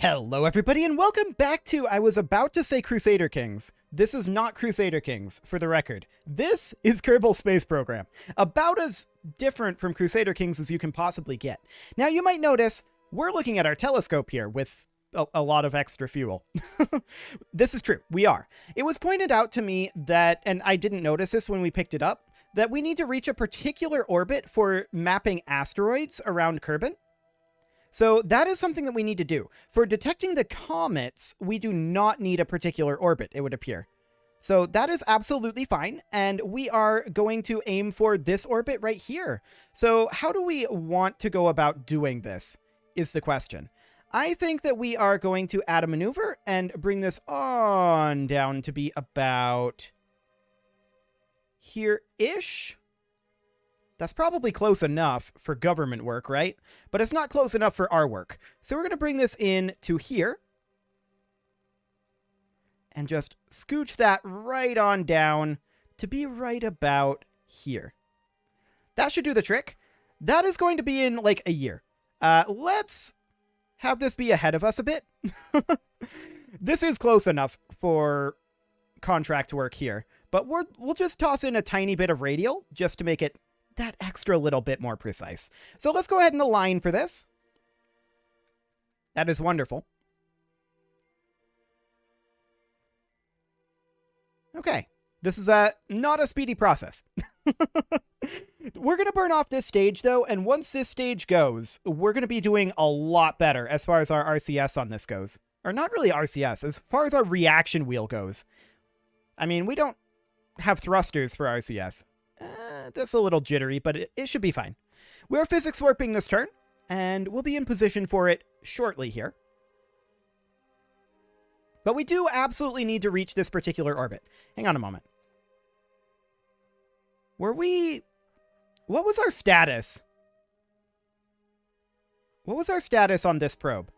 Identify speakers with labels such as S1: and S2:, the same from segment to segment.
S1: Hello everybody and welcome back to, I was about to say Crusader Kings. This is not Crusader Kings, for the record. This is Kerbal Space Program. About as different from Crusader Kings as you can possibly get. Now you might notice, we're looking at our telescope here with a lot of extra fuel. This is true, we are. It was pointed out to me that, and I didn't notice this when we picked it up, that we need to reach a particular orbit for mapping asteroids around Kerbal. So that is something that we need to do. For detecting the comets, we do not need a particular orbit, it would appear. So that is absolutely fine, and we are going to aim for this orbit right here. So how do we want to go about doing this, is the question. I think that we are going to add a maneuver and bring this on down to be about here-ish. That's probably close enough for government work, right? But it's not close enough for our work. So we're going to bring this in to here. And just scooch that right on down to be right about here. That should do the trick. That is going to be in like a year. Let's have this be ahead of us a bit. This is close enough for contract work here. But we'll just toss in a tiny bit of radial just to make it that extra little bit more precise. So let's go ahead and align for this. That is wonderful. Okay, this is not a speedy process. We're going to burn off this stage though, and once this stage goes, we're going to be doing a lot better as far as our RCS on this goes. Or not really RCS, as far as our reaction wheel goes. I mean, we don't have thrusters for RCS. That's a little jittery, but it should be fine. We're physics warping this turn, and we'll be in position for it shortly here. But we do absolutely need to reach this particular orbit. Hang on a moment. What was our status? What was our status on this probe?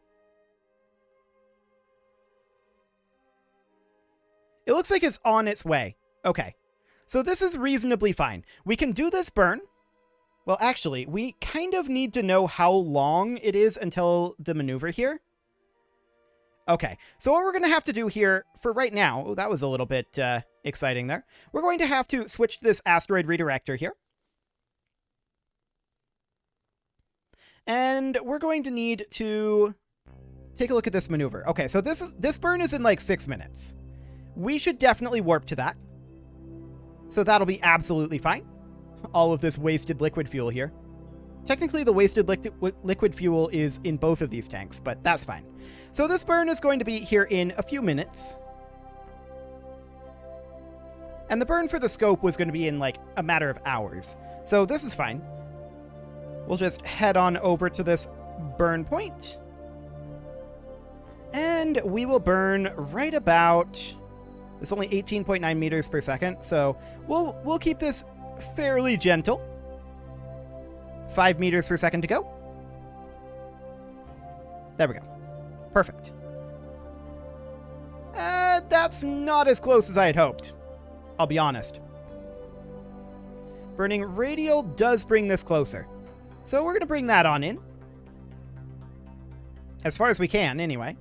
S1: It looks like it's on its way. Okay. So this is reasonably fine. We can do this burn. Well, actually, we kind of need to know how long it is until the maneuver here. Okay, so what we're going to have to do here for right now, oh, that was a little bit exciting there. We're going to have to switch this asteroid redirector here. And we're going to need to take a look at this maneuver. Okay, so this burn is in like 6 minutes. We should definitely warp to that. So that'll be absolutely fine. All of this wasted liquid fuel here. Technically, the wasted liquid fuel is in both of these tanks, but that's fine. So this burn is going to be here in a few minutes. And the burn for the scope was going to be in like a matter of hours. So this is fine. We'll just head on over to this burn point. And we will burn right about... It's only 18.9 meters per second, so we'll keep this fairly gentle. 5 meters per second to go. There we go. Perfect. That's not as close as I had hoped. I'll be honest. Burning radial does bring this closer. So we're going to bring that on in. As far as we can, anyway.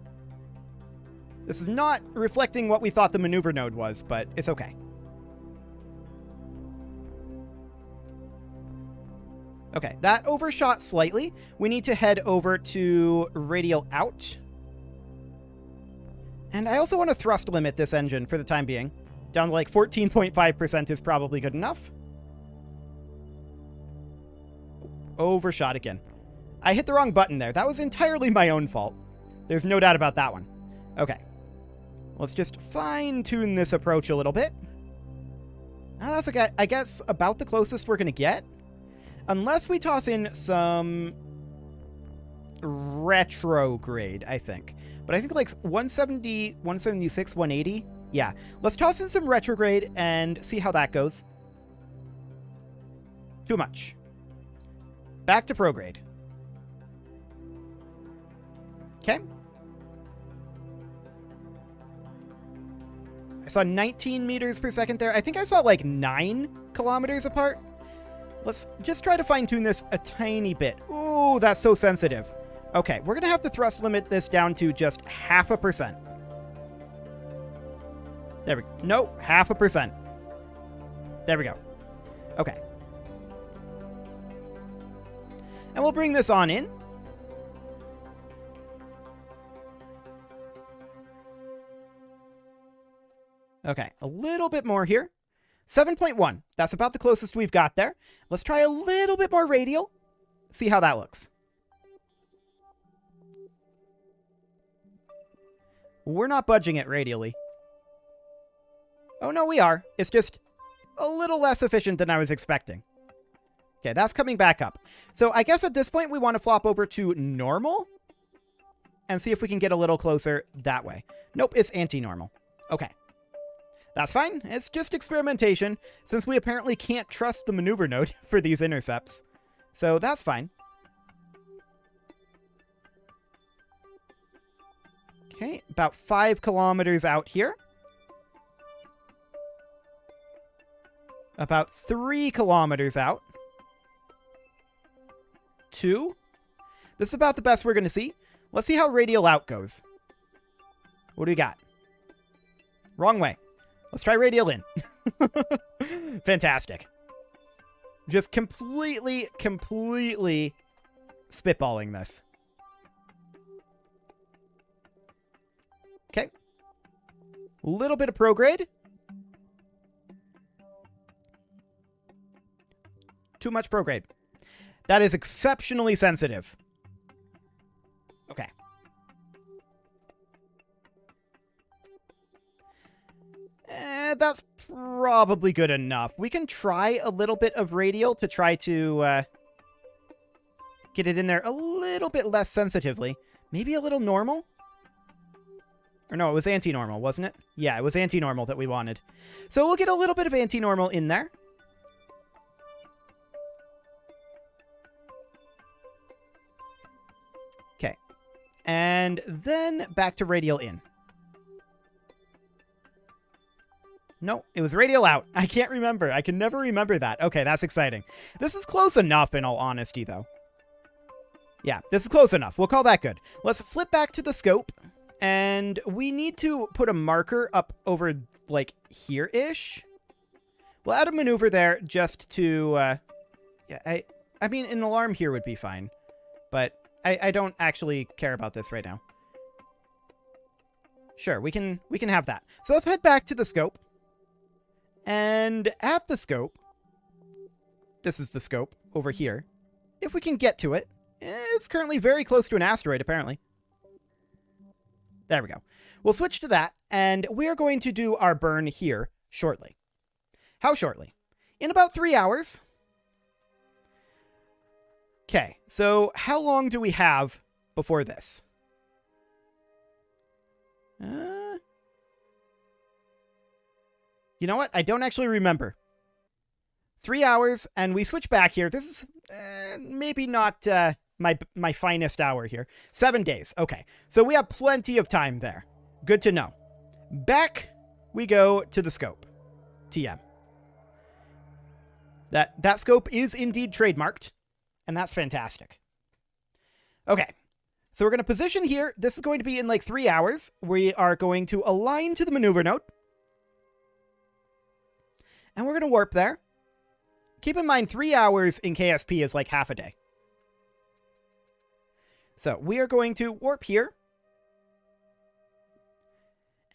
S1: This is not reflecting what we thought the maneuver node was, but it's okay. Okay, that overshot slightly. We need to head over to radial out. And I also want to thrust limit this engine for the time being. Down to like 14.5% is probably good enough. Overshot again. I hit the wrong button there. That was entirely my own fault. There's no doubt about that one. Okay. Let's just fine-tune this approach a little bit. That's okay. I guess about the closest we're going to get. Unless we toss in some retrograde, I think. But I think like 170, 176, 180. Yeah. Let's toss in some retrograde and see how that goes. Too much. Back to prograde. Okay. I saw 19 meters per second there. I think I saw like 9 kilometers apart. Let's just try to fine-tune this a tiny bit. Ooh, that's so sensitive. Okay, we're going to have to thrust limit this down to just 0.5%. There we go. No, 0.5%. There we go. Okay. And we'll bring this on in. Okay, a little bit more here. 7.1. That's about the closest we've got there. Let's try a little bit more radial. See how that looks. We're not budging it radially. Oh, no, we are. It's just a little less efficient than I was expecting. Okay, that's coming back up. So I guess at this point we want to flop over to normal and see if we can get a little closer that way. Nope, it's anti-normal. Okay. That's fine. It's just experimentation, since we apparently can't trust the maneuver node for these intercepts. So that's fine. Okay, about 5 kilometers out here. About 3 kilometers out. 2. This is about the best we're going to see. Let's see how radial out goes. What do we got? Wrong way. Let's try radial in. Fantastic. Just completely spitballing this. Okay. A little bit of prograde. Too much prograde. That is exceptionally sensitive. Okay. That's probably good enough. We can try a little bit of radial to try to get it in there a little bit less sensitively. Maybe a little normal? Or no, it was anti-normal, wasn't it? Yeah, it was anti-normal that we wanted. So we'll get a little bit of anti-normal in there. Okay. And then back to radial in. No, it was radial out. I can't remember. I can never remember that. Okay, that's exciting. This is close enough, in all honesty, though. Yeah, this is close enough. We'll call that good. Let's flip back to the scope. And we need to put a marker up over, like, here-ish. We'll add a maneuver there just to... yeah, I mean, an alarm here would be fine. But I don't actually care about this right now. Sure, we can have that. So let's head back to the scope. And at the scope, this is the scope over here. If we can get to it, it's currently very close to an asteroid, apparently. There we go. We'll switch to that, and we're going to do our burn here shortly. How shortly? In about 3 hours. Okay, so how long do we have before this? You know what? I don't actually remember. 3 hours, and we switch back here. This is maybe not my finest hour here. 7 days. Okay, so we have plenty of time there. Good to know. Back we go to the scope. TM. That scope is indeed trademarked, and that's fantastic. Okay, so we're going to position here. This is going to be in like 3 hours. We are going to align to the maneuver node. And we're going to warp there. Keep in mind, 3 hours in KSP is like half a day. So we are going to warp here.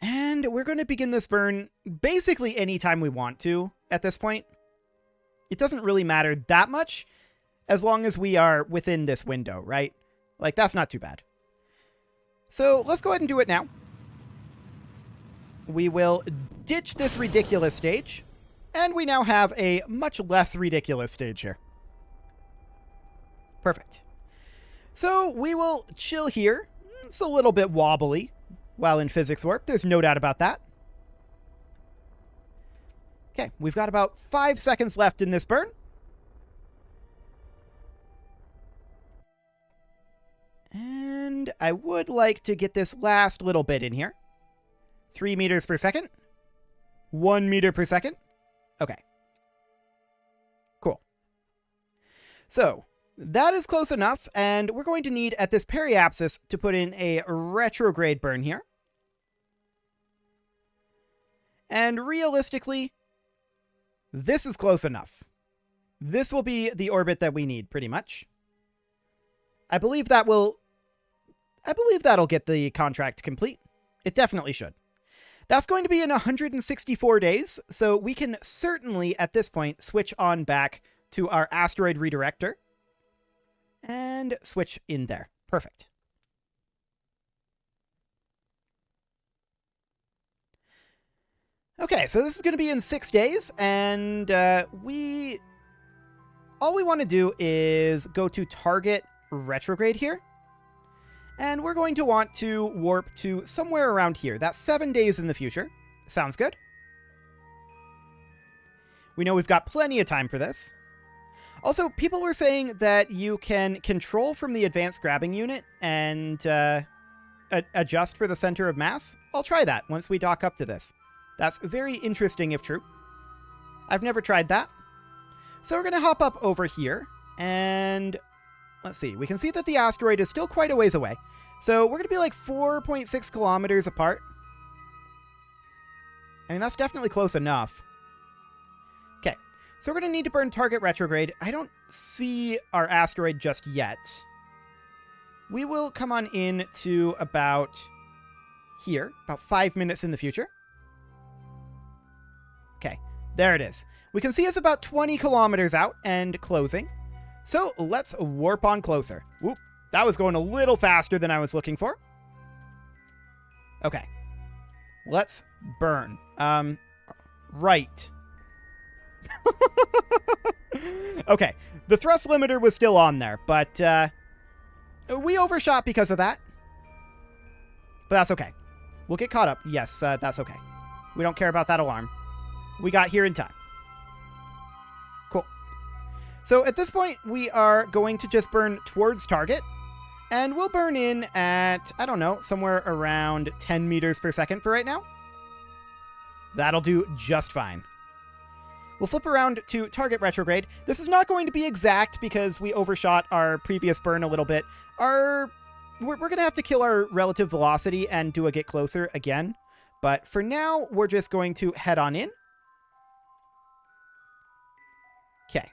S1: And we're going to begin this burn basically anytime we want to at this point. It doesn't really matter that much as long as we are within this window, right? Like, that's not too bad. So let's go ahead and do it now. We will ditch this ridiculous stage. And we now have a much less ridiculous stage here. Perfect. So we will chill here. It's a little bit wobbly while in physics warp. There's no doubt about that. Okay, we've got about 5 seconds left in this burn. And I would like to get this last little bit in here. 3 meters per second. 1 meter per second. Okay. Cool. So, That is close enough, and we're going to need, at this periapsis, to put in a retrograde burn here. And realistically, this is close enough. This will be the orbit that we need, pretty much. I believe that'll get the contract complete. It definitely should. That's going to be in 164 days, so we can certainly, at this point, switch on back to our asteroid redirector. And switch in there. Perfect. Okay, so this is going to be in 6 days, and all we want to do is go to target retrograde here. And we're going to want to warp to somewhere around here. That's 7 days in the future. Sounds good. We know we've got plenty of time for this. Also, people were saying that you can control from the advanced grabbing unit and adjust for the center of mass. I'll try that once we dock up to this. That's very interesting if true. I've never tried that. So we're going to hop up over here, and let's see. We can see that the asteroid is still quite a ways away. So we're going to be like 4.6 kilometers apart. I mean, that's definitely close enough. Okay, so we're going to need to burn target retrograde. I don't see our asteroid just yet. We will come on in to about here, about 5 minutes in the future. Okay, there it is. We can see it's about 20 kilometers out and closing. So let's warp on closer. Whoop, that was going a little faster than I was looking for. Okay, let's burn. Right. Okay, the thrust limiter was still on there, but we overshot because of that. But that's okay. We'll get caught up. Yes, that's okay. We don't care about that alarm. We got here in time. Cool. So at this point, we are going to just burn towards target. And we'll burn in at, I don't know, somewhere around 10 meters per second for right now. That'll do just fine. We'll flip around to target retrograde. This is not going to be exact because we overshot our previous burn a little bit. We're going to have to kill our relative velocity and do a get closer again. But for now, we're just going to head on in. Okay.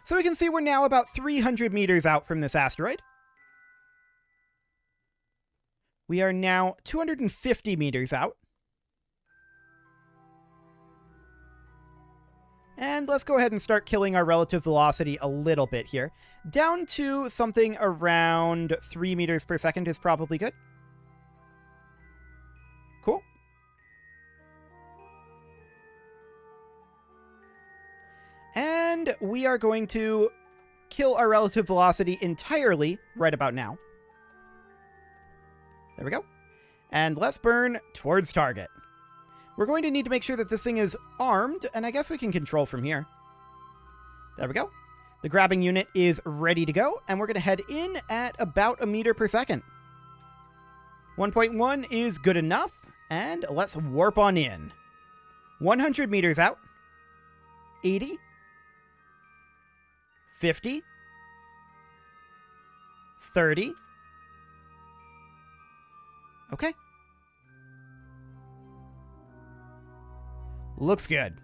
S1: So we can see we're now about 300 meters out from this asteroid. We are now 250 meters out. And let's go ahead and start killing our relative velocity a little bit here. Down to something around 3 meters per second is probably good. Cool. And we are going to kill our relative velocity entirely right about now. There we go. And let's burn towards target. We're going to need to make sure that this thing is armed, and I guess we can control from here. There we go. The grabbing unit is ready to go, and we're going to head in at about 1 meter per second. 1.1 is good enough, and let's warp on in. 100 meters out. 80. 50. 30. Okay. Looks good.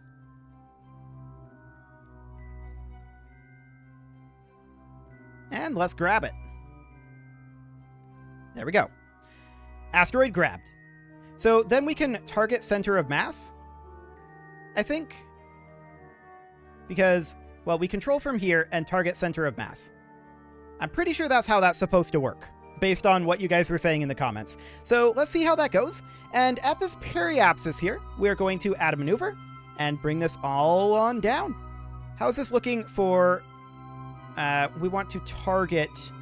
S1: And let's grab it. There we go. Asteroid grabbed. So then we can target center of mass, I think. Because, well, we control from here and target center of mass. I'm pretty sure that's how that's supposed to work, based on what you guys were saying in the comments. So let's see how that goes. And at this periapsis here, we're going to add a maneuver and bring this all on down. How's this looking for... we want to target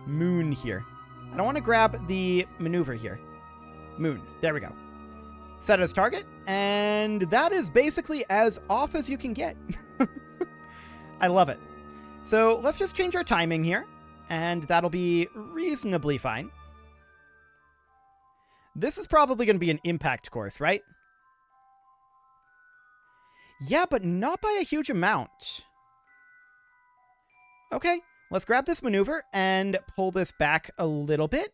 S1: Moon here. I don't want to grab the maneuver here. Moon. There we go. Set as target. And that is basically as off as you can get. I love it. So let's just change our timing here. And that'll be reasonably fine. This is probably going to be an impact course, right? Yeah, but not by a huge amount. Okay, let's grab this maneuver and pull this back a little bit.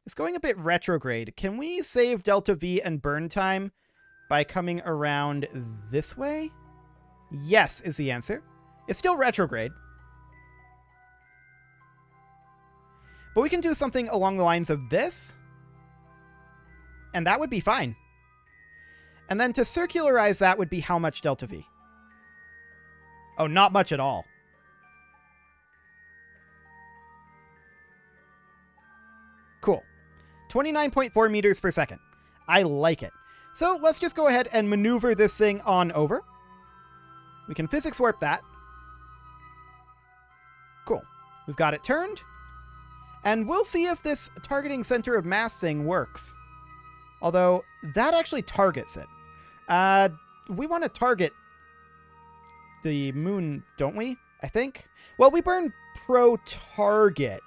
S1: It's going a bit retrograde. Can we save Delta V and burn time by coming around this way? Yes is the answer. It's still retrograde. But we can do something along the lines of this. And that would be fine. And then to circularize that would be how much Delta V? Oh, not much at all. Cool. 29.4 meters per second. I like it. So let's just go ahead and maneuver this thing on over. We can physics warp that. Cool. We've got it turned. And we'll see if this targeting center of mass thing works. Although, that actually targets it. We want to target the moon, don't we? I think? Well, we burn pro-target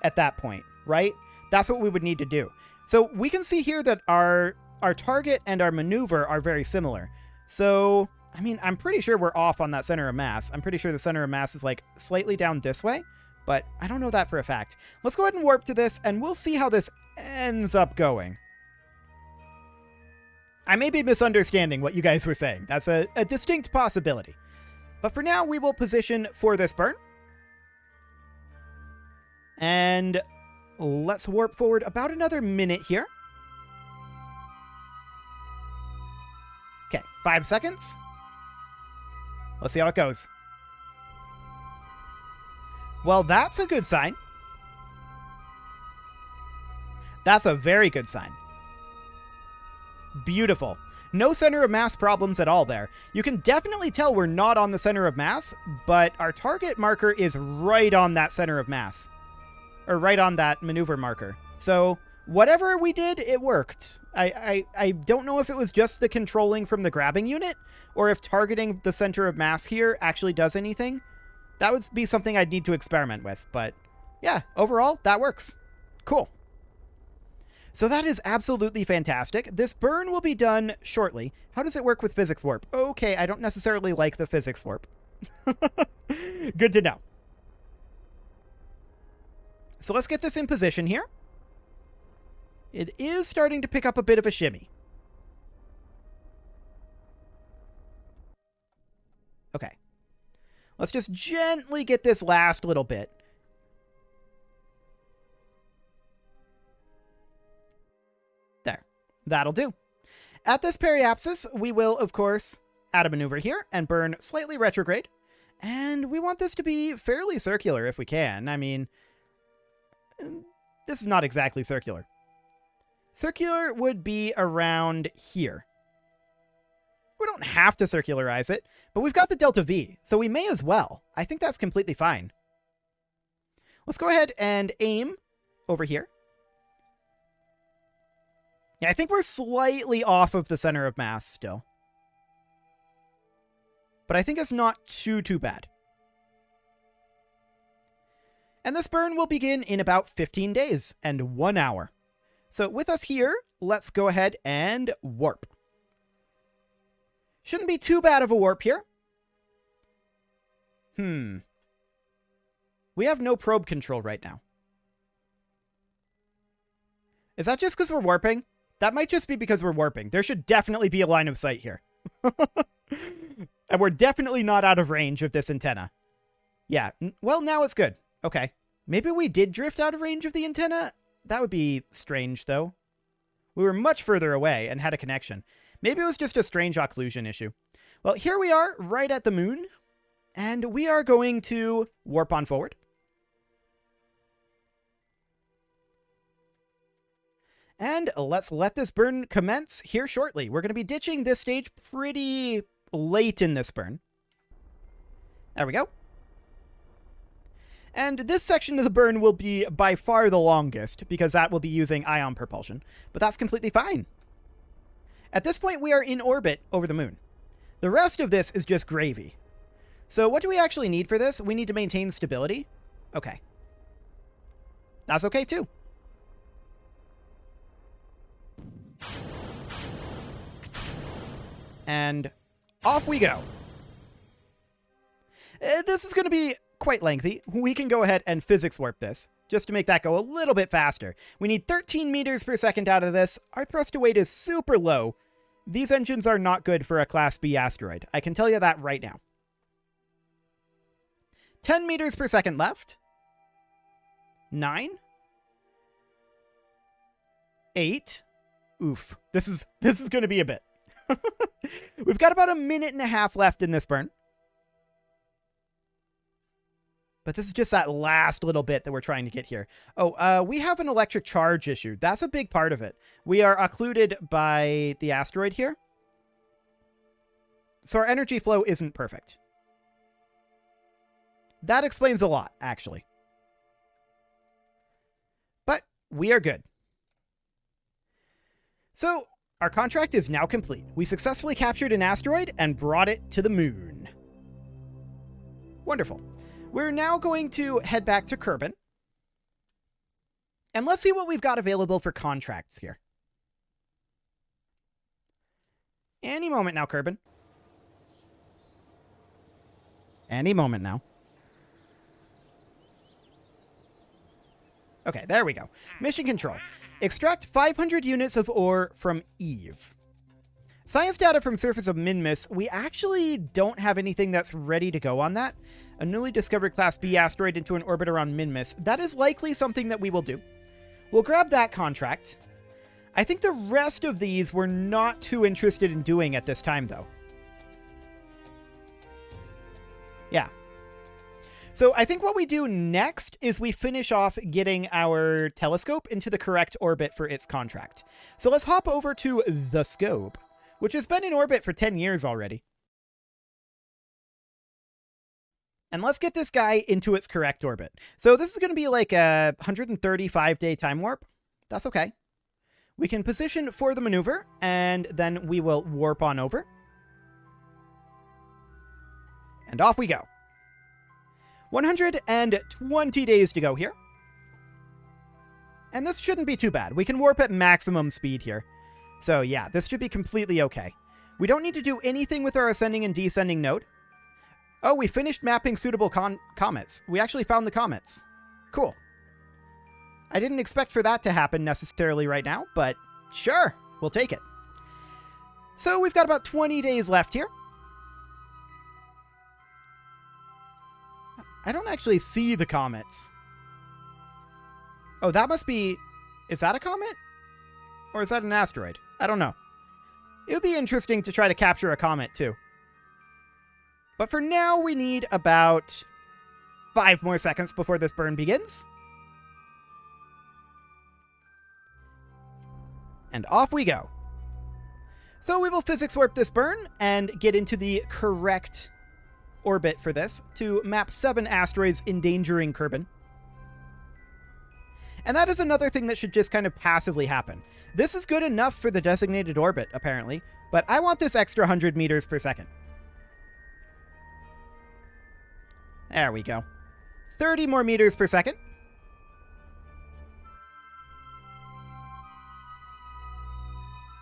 S1: at that point, right? That's what we would need to do. So we can see here that our target and our maneuver are very similar. So, I mean, I'm pretty sure we're off on that center of mass. I'm pretty sure the center of mass is like slightly down this way, but I don't know that for a fact. Let's go ahead and warp to this and we'll see how this ends up going. I may be misunderstanding what you guys were saying. That's a distinct possibility. But for now, we will position for this burn. And let's warp forward about another minute here. Okay, 5 seconds. Let's see how it goes. Well, that's a good sign. That's a very good sign. Beautiful. No center of mass problems at all there. You can definitely tell we're not on the center of mass, but our target marker is right on that center of mass. Or right on that maneuver marker. So whatever we did, it worked. I don't know if it was just the controlling from the grabbing unit, or if targeting the center of mass here actually does anything. That would be something I'd need to experiment with, but yeah, overall, that works. Cool. So that is absolutely fantastic. This burn will be done shortly. How does it work with physics warp? Okay, I don't necessarily like the physics warp. Good to know. So let's get this in position here. It is starting to pick up a bit of a shimmy. Okay. Let's just gently get this last little bit. There. That'll do. At this periapsis, we will, of course, add a maneuver here and burn slightly retrograde. And we want this to be fairly circular if we can. I mean, this is not exactly circular. Circular would be around here. We don't have to circularize it, but we've got the delta V, so we may as well. I think that's completely fine. Let's go ahead and aim over here. Yeah, I think we're slightly off of the center of mass still. But I think it's not too bad. And this burn will begin in about 15 days and 1 hour. So with us here, let's go ahead and warp. Shouldn't be too bad of a warp here. We have no probe control right now. Is that just because we're warping? That might just be because we're warping. There should definitely be a line of sight here. And we're definitely not out of range of this antenna. Yeah, well, now it's good. Okay. Maybe we did drift out of range of the antenna? That would be strange, though. We were much further away and had a connection. Maybe it was just a strange occlusion issue. Well, here we are, right at the moon. And we are going to warp on forward. And let's let this burn commence here shortly. We're going to be ditching this stage pretty late in this burn. There we go. And this section of the burn will be by far the longest, because that will be using ion propulsion. But that's completely fine. At this point, we are in orbit over the moon. The rest of this is just gravy. So what do we actually need for this? We need to maintain stability. Okay. That's okay, too. And off we go. This is going to be quite lengthy. We can go ahead and physics warp this, just to make that go a little bit faster. We need 13 meters per second out of this. Our thrust to weight is super low. These engines are not good for a Class B asteroid. I can tell you that right now. 10 meters per second left. 9. 8. Oof. This is going to be a bit. We've got about a minute and a half left in this burn. But this is just that last little bit that we're trying to get here. Oh, we have an electric charge issue. That's a big part of it. We are occluded by the asteroid here. So our energy flow isn't perfect. That explains a lot, actually. But we are good. So our contract is now complete. We successfully captured an asteroid and brought it to the moon. Wonderful. We're now going to head back to Kerbal. And let's see what we've got available for contracts here. Any moment now, Kerbal. Any moment now. Okay, there we go. Mission control. Extract 500 units of ore from Eve. Science data from surface of Minmus. We actually don't have anything that's ready to go on that. A newly discovered Class B asteroid into an orbit around Minmus. That is likely something that we will do. We'll grab that contract. I think the rest of these we're not too interested in doing at this time, though. Yeah. So I think what we do next is we finish off getting our telescope into the correct orbit for its contract. So let's hop over to the scope, which has been in orbit for 10 years already. And let's get this guy into its correct orbit. So this is going to be like a 135-day time warp. That's okay. We can position for the maneuver, and then we will warp on over. And off we go. 120 days to go here. And this shouldn't be too bad. We can warp at maximum speed here. So yeah, this should be completely okay. We don't need to do anything with our ascending and descending node. Oh, we finished mapping suitable comets. We actually found the comets. Cool. I didn't expect for that to happen necessarily right now, but sure, we'll take it. So we've got about 20 days left here. I don't actually see the comets. Oh, that must be... Is that a comet? Or is that an asteroid? I don't know. It would be interesting to try to capture a comet, too. But for now, we need about 5 more seconds before this burn begins. And off we go. So we will physics warp this burn and get into the correct orbit for this to map 7 asteroids endangering Kerbal. And that is another thing that should just kind of passively happen. This is good enough for the designated orbit, apparently, but I want this extra 100 meters per second. There we go. 30 more meters per second.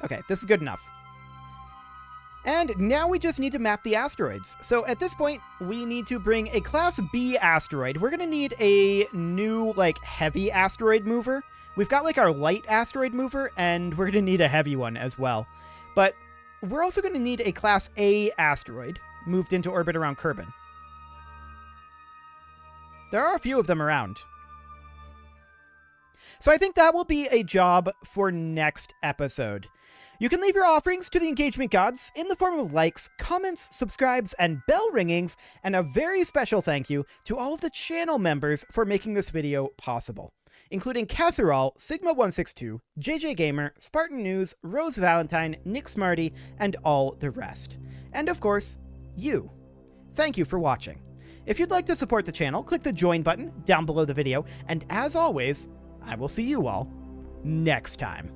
S1: Okay, this is good enough. And now we just need to map the asteroids. So at this point, we need to bring a Class B asteroid. We're going to need a new, like, heavy asteroid mover. We've got, like, our light asteroid mover, and we're going to need a heavy one as well. But we're also going to need a Class A asteroid moved into orbit around Kerbal. There are a few of them around. So I think that will be a job for next episode. You can leave your offerings to the engagement gods in the form of likes, comments, subscribes, and bell ringings, and a very special thank you to all of the channel members for making this video possible, including Casserole, Sigma162, JJ Gamer, Spartan News, Rose Valentine, Nick Smarty, and all the rest. And of course, you. Thank you for watching. If you'd like to support the channel, click the join button down below the video, and as always, I will see you all next time.